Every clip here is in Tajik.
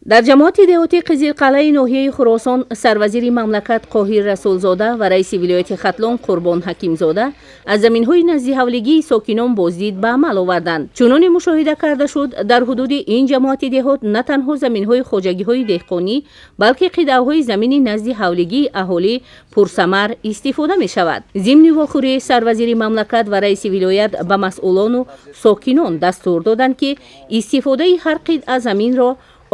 дар ҷамоати деҳоти қизилқалъаи ноҳияи хӯросон сарвазири мамлакат Қоҳир Расулзода ва раиси вилояти Хатлон Қурбон Ҳакимзода аз заминҳои наздиҳавлигии сокинон боздид ба амал оварданд. чуноне мушоҳида карда шуд, дар ҳудуди ин ҷамоати деҳот на танҳо заминҳои хоҷагиҳои деҳқонӣ, балки қитъаҳои замини наздиҳавлигии аҳолӣ пурсамар истифода мешавад. зимни вохӯрии сарвазири мамлакат ва раиси вилоят ба масъулону сокинон дастур доданд ки истифодаи ҳар қитъа заминро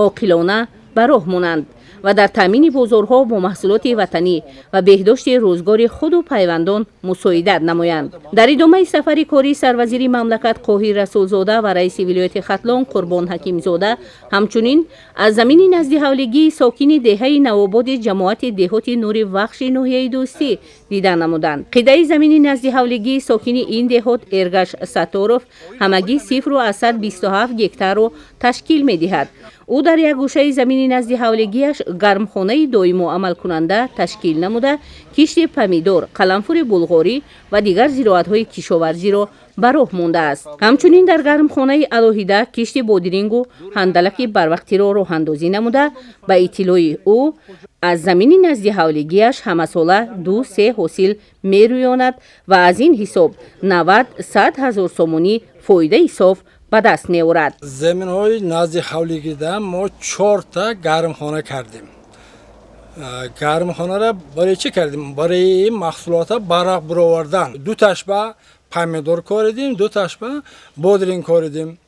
оқилона ба роҳ монанд ва дар таъмини бозорҳо бо маҳсулоти ватанӣ ва беҳдошти рӯзгори худу пайвандон мусоидат намоянд. дар идомаи сафари кории сарвазири мамлакат Қоҳир Расулзода ва раиси вилояти Хатлон Қурбон Ҳакимзода ҳамчунин аз замини наздиҳавлигии сокини деҳаи навободи ҷамоати деҳоти Нури Вахши ноҳияи Дӯстӣ дидан намуданд. қитъаи замини наздиҳавлигии сокини ин деҳот ЭргашСатторов ҳамагӣ 0,27 гектарро ташкил медиҳад. ӯ дар як гӯшаи замини наздиҳавлигиаш гармхонаи доиму амалкунанда ташкил намуда, кишти помидор, қаламфури булғорӣ ва дигар зироатҳои кишоварзиро ба роҳ мондааст. ҳамчунин дар гармхонаи алоҳида кишти бодирингу ҳандалаки барвақтиро роҳандозӣ намуда, ба иттилои ӯ аз замини наздиҳавлигиаш ҳамасола 2-3 ҳосил мерӯёнад ва аз ин ҳисоб 90-100 ҳазор сомонӣ фоидаи соф ба даст меорад. заминҳои наздиҳавлигида мо 4 та гармхона кардем. гармхонаро барои чӣ кардем? барои маҳсулота барақ бировардан. 2 ташба помидор коридем, 2 ташба бодиринг коридем,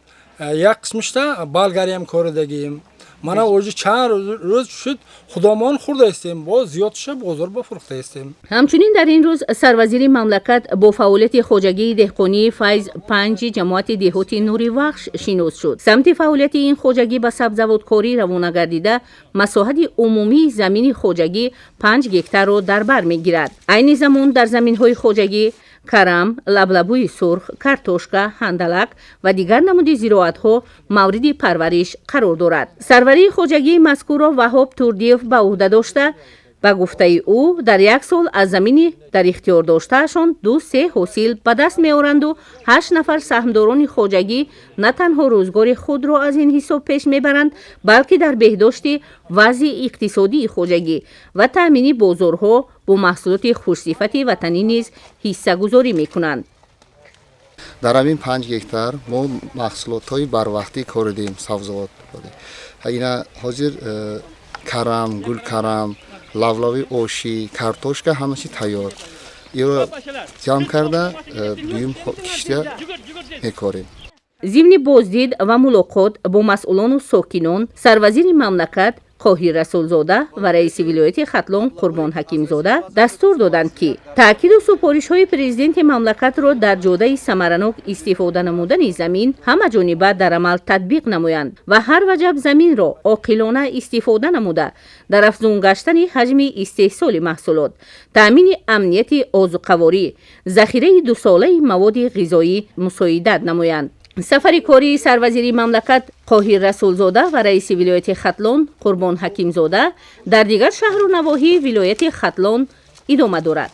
як қисмишта болгариям коридагим. мана оҷи чанд рӯз шуд худомон хурдаистем, бо зиёдша бозор бафурухтаистем. ҳамчунин дар ин рӯз сарвазири мамлакат бо фаъолияти хоҷагии деҳқонии Файз 5 ҷамоати деҳоти Нури Вахш шинос шуд. самти фаъолияти ин хоҷагӣ ба сабзавоткорӣ равона гардида, масоҳати умумии замини хоҷагӣ 5 гектарро дар бар мегирад. айни замон дар заминҳои хоҷагӣ карам, лаблабӯи сурх, картошка, ҳандалак ва дигар намуди зироатҳо мавриди парвариш қарор дорад. сарварии хоҷагии мазкурро Ваҳоб Турдиев ба уҳда дошта, ба гуфтаи ӯ дар як сол аз замини дар ихтиёр доштаашон 2-3 ҳосил ба даст меоранду 8 нафар саҳмдорони хоҷагӣ на танҳо рӯзгори худро аз ин ҳисоб пеш мебаранд, балки дар беҳдошти вазъи иқтисодии хоҷагӣ ва таъмини бозорҳо бо маҳсулоти хушсифати ватанӣ низ ҳиссагузорӣ мекунанд. дар ҳамин 5 гектар мо маҳсулотҳои барвақтӣ коридем, сабзавот будем. ина ҳозир карам, гулкарам, лавлави оши, картошка ҳамаси тайёр. иро ҷамъ карда дуюм киштия мекорем. зимни боздид ва мулоқот бо масъулону сокинон сарвазири мамлакат Қоҳир Расулзода ва раиси вилояти Хатлон Қурбон Ҳакимзода дастур доданд ки таъкиду супоришҳои президенти мамлакатро дар ҷодаи самаранок истифода намудани замин ҳамаҷониба дар амал татбиқ намоянд ва ҳар ваҷаб заминро оқилона истифода намуда дар афзун гаштани ҳаҷми истеҳсоли маҳсулот, таъмини амнияти озуқаворӣ, захираи дусолаи маводи ғизоӣ мусоидат намоянд. сафари кории сарвазири мамлакат Қоҳир Расулзода ва раиси вилояти Хатлон Қурбон Ҳакимзода дар дигар шаҳру навоҳии вилояти Хатлон идома дорад.